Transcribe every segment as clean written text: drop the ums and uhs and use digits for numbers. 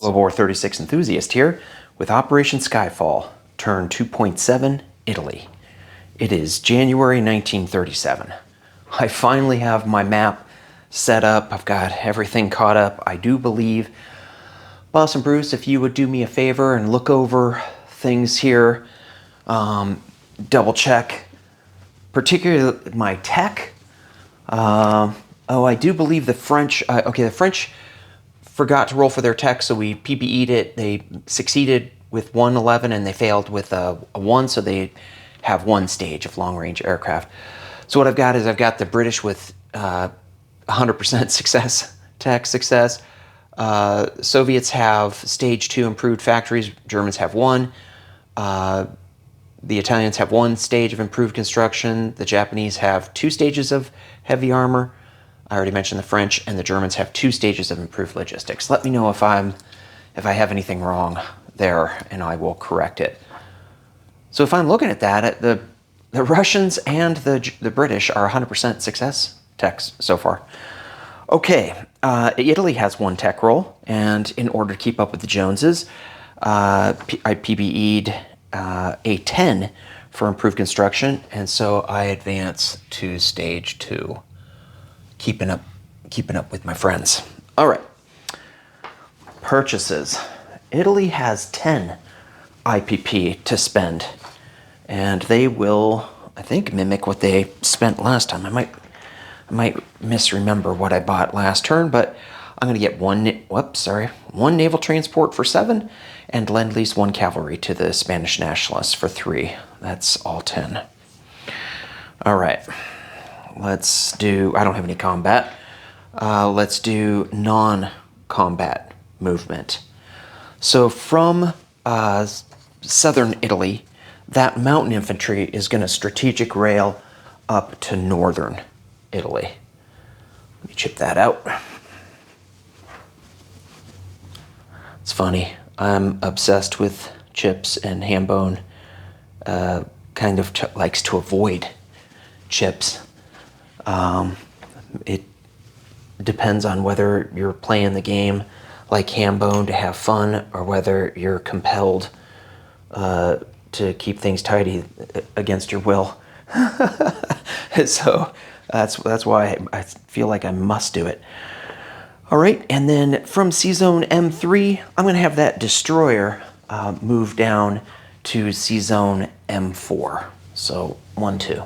Global War 36 enthusiast here with Operation Skyfall, turn 2.7, Italy. It is January 1937. I finally have my map set up. I've got everything caught up. I do believe, Boss and Bruce, if you would do me a favor and look over things here, double check, particularly my tech. I do believe the French, the French forgot to roll for their tech, so we PBE'd it. They succeeded with 111 and they failed with a 1, so they have one stage of long-range aircraft. So what I've got is I've got the British with 100% success, tech success. Soviets have stage 2 improved factories. Germans have 1. The Italians have 1 stage of improved construction. The Japanese have 2 stages of heavy armor. I already mentioned the French, and the Germans have 2 stages of improved logistics. Let me know if I have anything wrong there, and I will correct it. So if I'm looking at that, the Russians and the British are 100% success techs so far. Okay, Italy has 1 tech roll, and in order to keep up with the Joneses, I PBE'd a 10 for improved construction, and so I advance to stage 2. Keeping up with my friends. All right. Purchases. Italy has 10 IPP to spend, and they will, I think, mimic what they spent last time. I might misremember what I bought last turn, but I'm going to get one naval transport for 7, and Lend-Lease 1 cavalry to the Spanish nationalists for 3. That's all 10. All right. Let's do, I don't have any combat. Let's do non-combat movement. So from southern Italy, that mountain infantry is going to strategic rail up to northern Italy. Let me chip that out. It's funny. I'm obsessed with chips, and Hambone kind of likes to avoid chips. It depends on whether you're playing the game like Hambone to have fun, or whether you're compelled to keep things tidy against your will. So that's why I feel like I must do it. All right, and then from C-Zone M3, I'm going to have that destroyer move down to C-Zone M4. So 1, 2.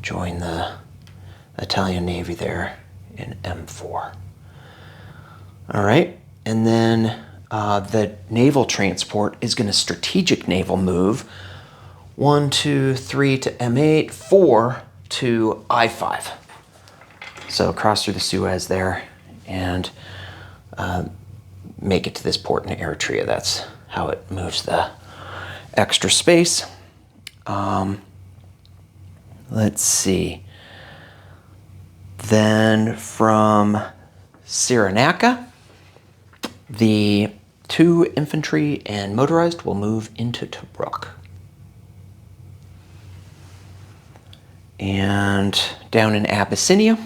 Join the Italian Navy there in M4. All right, and then the naval transport is going to strategic naval move 1, 2, 3 to M8, 4 to I5. So cross through the Suez there and make it to this port in Eritrea. That's how it moves the extra space. Let's see. Then from Cyrenaica, the 2 infantry and motorized will move into Tobruk. And down in Abyssinia,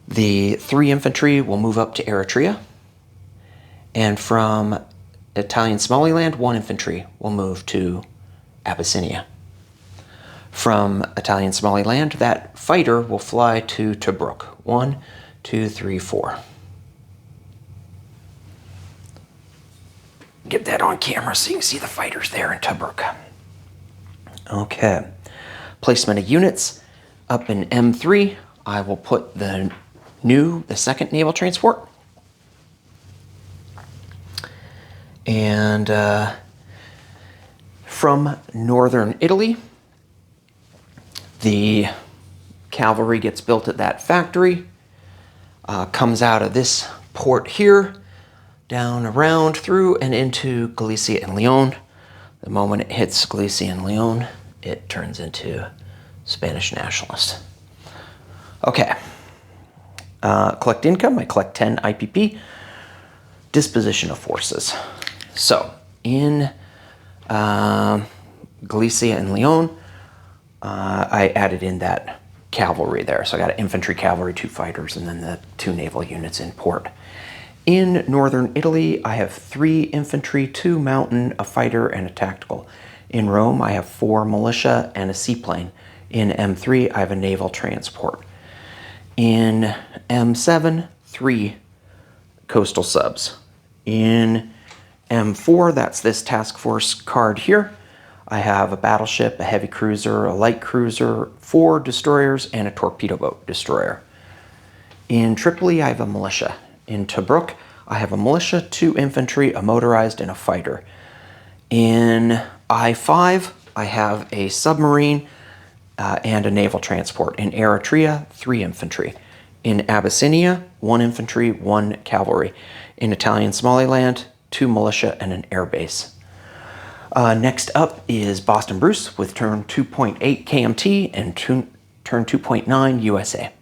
the 3 infantry will move up to Eritrea. And from Italian Somaliland, 1 infantry will move to Abyssinia. From Italian Somaliland, that fighter will fly to Tobruk. 1, 2, 3, 4. Get that on camera so you can see the fighters there in Tobruk. Okay. Placement of units. Up in M3, I will put the 2nd naval transport. And from northern Italy, the cavalry gets built at that factory, comes out of this port here, down around through and into Galicia and Leon. The moment it hits Galicia and Leon, it turns into Spanish nationalist. Okay. Collect income. I collect 10 IPP. Disposition of forces. So in Galicia and Leon, I added in that cavalry there. So I got an infantry, cavalry, 2 fighters, and then the 2 naval units in port. In northern Italy, I have 3 infantry, 2 mountain, a fighter, and a tactical. In Rome, I have 4 militia and a seaplane. In M3, I have a naval transport. In M7, 3 coastal subs. In M4, that's this task force card here, I have a battleship, a heavy cruiser, a light cruiser, 4 destroyers, and a torpedo boat destroyer. In Tripoli, I have a militia. In Tobruk, I have a militia, 2 infantry, a motorized, and a fighter. In I-5, I have a submarine and a naval transport. In Eritrea, 3 infantry. In Abyssinia, 1 infantry, 1 cavalry. In Italian Somaliland, 2 militia and an air base. Next up is Boston Bruce with turn 2.8 KMT and turn 2.9 USA.